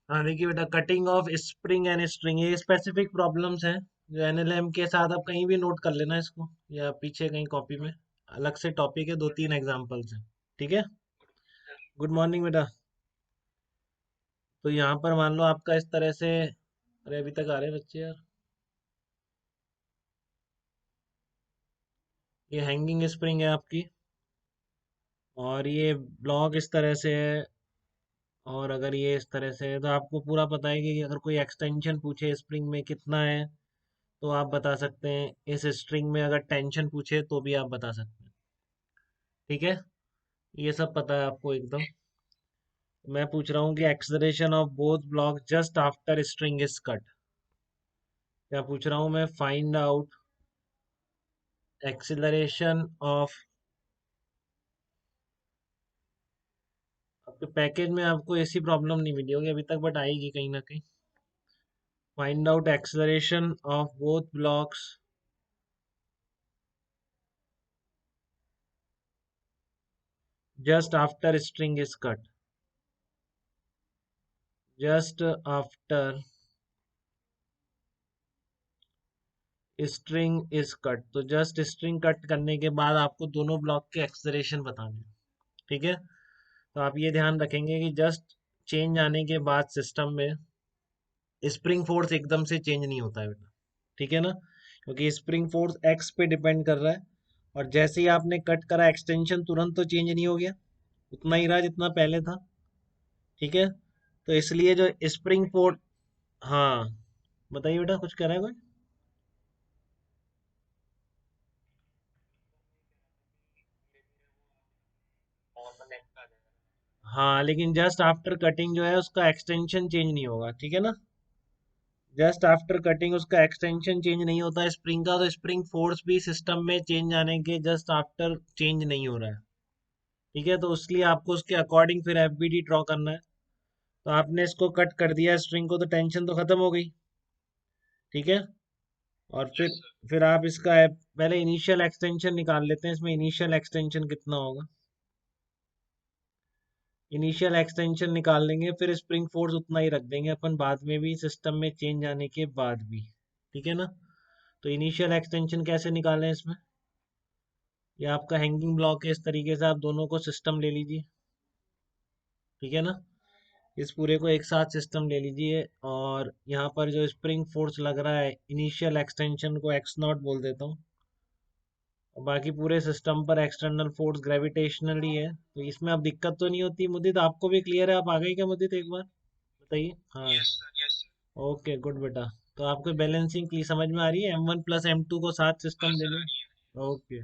हाँ देखिए बेटा, cutting of spring and string, ये स्पेसिफिक प्रॉब्लम्स हैं जो एनएलएम के साथ आप कहीं भी नोट कर लेना इसको, या पीछे कहीं कॉपी में अलग से टॉपिक है, 2-3 एग्जांपल्स हैं। ठीक है। गुड मॉर्निंग बेटा। तो यहाँ पर मान लो आपका इस तरह से, अरे अभी तक आ रहे हैं बच्चे यार। ये हैंगिंग स्प्रिंग है आपकी, और ये ब्लॉक इस तरह से है, और अगर ये इस तरह से है तो आपको पूरा पता है कि अगर कोई एक्सटेंशन पूछे स्प्रिंग में कितना है तो आप बता सकते हैं, इस स्ट्रिंग में अगर टेंशन पूछे तो भी आप बता सकते हैं। ठीक है, ये सब पता है आपको एकदम। मैं पूछ रहा हूँ कि acceleration of both block just after string is cut. क्या पूछ रहा हूँ मैं? फाइंड आउट एक्सिलरेशन ऑफ, आपके पैकेज में आपको ऐसी प्रॉब्लम नहीं मिली होगी अभी तक, बट आएगी कहीं ना कहीं। Find out acceleration of both blocks just after string is cut. Just after string is cut, तो जस्ट स्ट्रिंग कट करने के बाद आपको दोनों ब्लॉक के एक्सलरेशन बताने हैं। ठीक है। तो आप ये ध्यान रखेंगे कि जस्ट चेंज आने के बाद सिस्टम में स्प्रिंग फोर्स एकदम से चेंज नहीं होता है बेटा। ठीक है ना, क्योंकि स्प्रिंग फोर्स एक्स पे डिपेंड कर रहा है, और जैसे ही आपने कट करा एक्सटेंशन तुरंत तो चेंज नहीं हो गया, उतना ही रहा जितना पहले था। ठीक है। तो इसलिए जो स्प्रिंग फोर्स, हाँ बताइए बेटा, कुछ कह रहा है कोई? हाँ लेकिन जस्ट आफ्टर कटिंग जो है उसका एक्सटेंशन चेंज नहीं होगा। ठीक है ना, जस्ट आफ्टर कटिंग उसका एक्सटेंशन चेंज नहीं होता स्प्रिंग का, तो स्प्रिंग फोर्स भी सिस्टम में चेंज आने के जस्ट आफ्टर चेंज नहीं हो रहा है। ठीक है, तो इसलिए आपको उसके अकॉर्डिंग फिर एफबीडी ड्रॉ करना है। तो आपने इसको कट कर दिया स्ट्रिंग को, तो टेंशन तो खत्म हो गई। ठीक है। और फिर आप इसका पहले इनिशियल एक्सटेंशन निकाल लेते हैं, इसमें इनिशियल एक्सटेंशन कितना होगा। इनिशियल एक्सटेंशन निकाल लेंगे, फिर स्प्रिंग फोर्स उतना ही रख देंगे अपन बाद में भी, सिस्टम में चेंज आने के बाद भी। ठीक है ना। तो इनिशियल एक्सटेंशन कैसे निकालें इसमें? ये आपका हैंगिंग ब्लॉक है, इस तरीके से आप दोनों को सिस्टम ले लीजिए। ठीक है ना, इस पूरे को एक साथ सिस्टम ले लीजिए, और यहाँ पर जो स्प्रिंग फोर्स लग रहा है इनिशियल एक्सटेंशन को एक्स नॉट बोल देता हूँ, और बाकी पूरे सिस्टम पर एक्सटर्नल फोर्स ग्रेविटेशनल ही है, तो इसमें अब दिक्कत तो नहीं होती। मुदित आपको भी क्लियर है? आप आ गए क्या मुदित, एक बार बताइए। हाँ, ओके गुड बेटा। तो आपको बैलेंसिंग की समझ में आ रही है? M1 + M2 को साथ सिस्टम ले लो। ओके।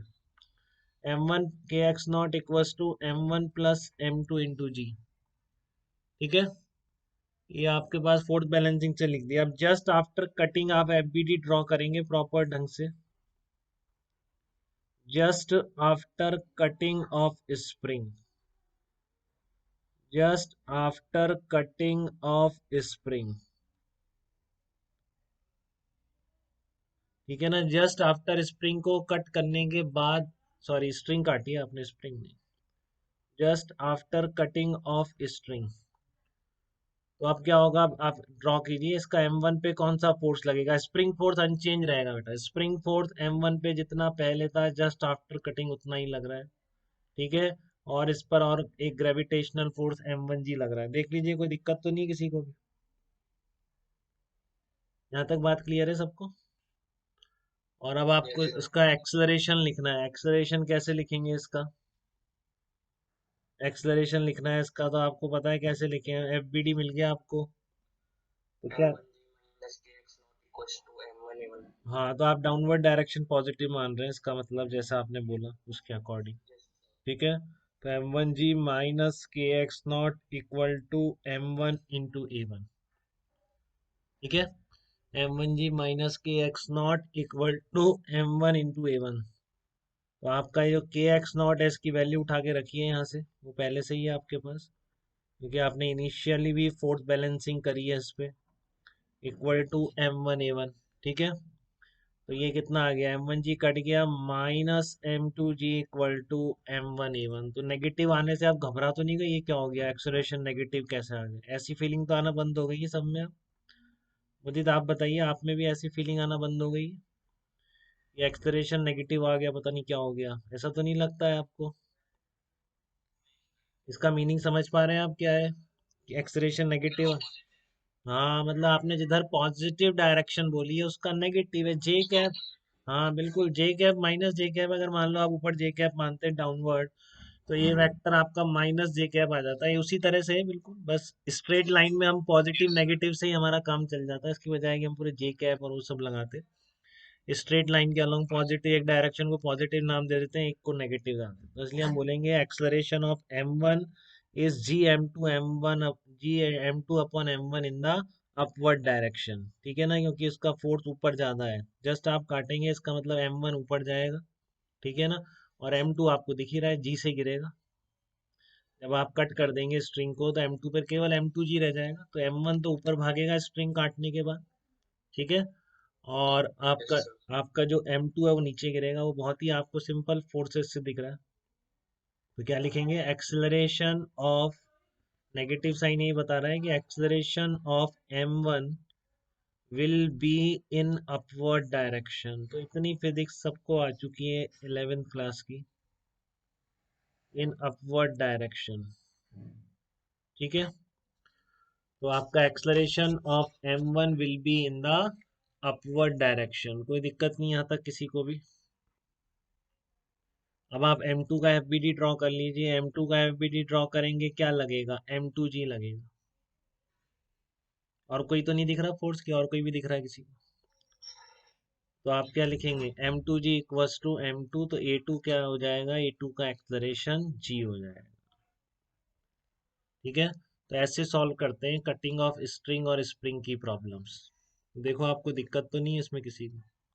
M1 के x naught equals to M1 + M2 × G। ठीक है, ये आपके पास फोर्थ बैलेंसिंग से लिख दिया। अब जस्ट आफ्टर कटिंग आप एफबीडी ड्रॉ करेंगे प्रॉपर ढंग से। Just after cutting of spring, just after cutting of spring, ठीक है ना, जस्ट आफ्टर स्प्रिंग को कट करने के बाद, सॉरी स्ट्रिंग काटी है आपने, स्प्रिंग नहीं, just after cutting of string. तो अब क्या होगा, अब आप ड्रॉ कीजिए इसका M1 पे कौन सा फोर्स लगेगा। स्प्रिंग फोर्स अनचेंज रहेगा बेटा, स्प्रिंग फोर्स M1 पे जितना पहले था जस्ट आफ्टर कटिंग उतना ही लग रहा है। ठीक है, और इस पर और एक ग्रेविटेशनल फोर्स M1G लग रहा है। देख लीजिए, कोई दिक्कत तो नहीं किसी को भी? यहाँ तक बात क्लियर है सबको? और अब आपको इसका एक्सलरेशन लिखना है। एक्सलरेशन कैसे लिखेंगे इसका? एक्सलरेशन लिखना है इसका, तो आपको पता है कैसे लिखे हैं, एफबीडी मिल गया आपको। तो क्या, हाँ तो आप डाउनवर्ड डायरेक्शन पॉजिटिव मान रहे हैं, इसका मतलब जैसा आपने बोला उसके अकॉर्डिंग। ठीक है, तो M1G - KX0 = M1 × A1। ठीक है, M1G - KX0 = M1 × A1। तो आपका जो KX0 है इसकी वैल्यू उठा के रखिए यहाँ से, वो पहले से ही है आपके पास, क्योंकि आपने इनिशियली भी फोर्स बैलेंसिंग करी है इस पे, = M1 A1। ठीक है, तो ये कितना आ गया, M1G कट गया -M2G इक्वल टू M1A1। तो नेगेटिव आने से आप घबरा तो नहीं गए, ये क्या हो गया, एक्सेलरेशन नेगेटिव कैसे आ गया, ऐसी फीलिंग तो आना बंद हो गई है सब में अब। मुझे तो आप बताइए, आप में भी ऐसी फीलिंग आना बंद हो गई है? ये एक्सेलरेशन नेगेटिव आ गया, पता नहीं क्या हो गया, ऐसा तो नहीं लगता है आपको? इसका मीनिंग समझ पा रहे हैं आप क्या है कि एक्सेलरेशन नेगेटिव? हाँ, मतलब आपने जिधर पॉजिटिव डायरेक्शन बोली है उसका नेगेटिव है, जे कैप। हाँ बिल्कुल, जे कैप माइनस जे कैप, अगर मान लो आप ऊपर जे कैप मानते हैं डाउनवर्ड, तो ये वेक्टर आपका माइनस जे कैप आ जाता है। ये उसी तरह से है बिल्कुल, बस स्ट्रेट लाइन में हम पॉजिटिव नेगेटिव से ही हमारा काम चल जाता है, इसकी बजाय कि हम पूरे जे कैप और वो सब लगाते। स्ट्रेट लाइन के अलोंग पॉजिटिव, एक डायरेक्शन को पॉजिटिव नाम दे देते हैं, एक को नेगेटिव नाम देते हैं, तो इसलिए हम बोलेंगे acceleration of M1 is g M2 upon M1 in the upward direction. ठीक है ना, क्योंकि इसका फोर्स ऊपर ज्यादा है, जस्ट आप काटेंगे इसका मतलब M1 ऊपर जाएगा। ठीक है ना, और M2 आपको दिख ही रहा है, जी से गिरेगा। जब आप कट कर देंगे स्ट्रिंग को तो M2 पर केवल M2G रह जाएगा, तो M1 तो ऊपर भागेगा स्ट्रिंग काटने के बाद। ठीक है, और आपका जो M2 है वो नीचे गिरेगा, वो बहुत ही आपको सिंपल फोर्सेस से दिख रहा है। तो क्या लिखेंगे, एक्सेलरेशन ऑफ, नेगेटिव साइन यही बता रहा है कि acceleration of M1 will be in upward direction. तो इतनी फिजिक्स सबको आ चुकी है 11th क्लास की, इन अपवर्ड डायरेक्शन। ठीक है, तो आपका acceleration of M1 will be in the upward direction, कोई दिक्कत नहीं यहाँ तक किसी को भी? अब आप M2 का FBD ड्रॉ कर लीजिए, M2 का FBD ड्रॉ करेंगे क्या लगेगा, M2G लगेगा। और कोई तो नहीं दिख रहा फोर्स की, और कोई भी दिख रहा है किसी को? तो आप क्या लिखेंगे, M2G इक्वल्स टू M2, तो A2 क्या हो जाएगा, A2 का एक्सलरेशन G हो जाएगा। ठीक है, तो ऐसे सॉल्व करते हैं कटिंग ऑफ स्ट्रिंग और स्प्रिंग की प्रॉब्लम्स। देखो आपको दिक्कत तो नहीं है इसमें किसी को?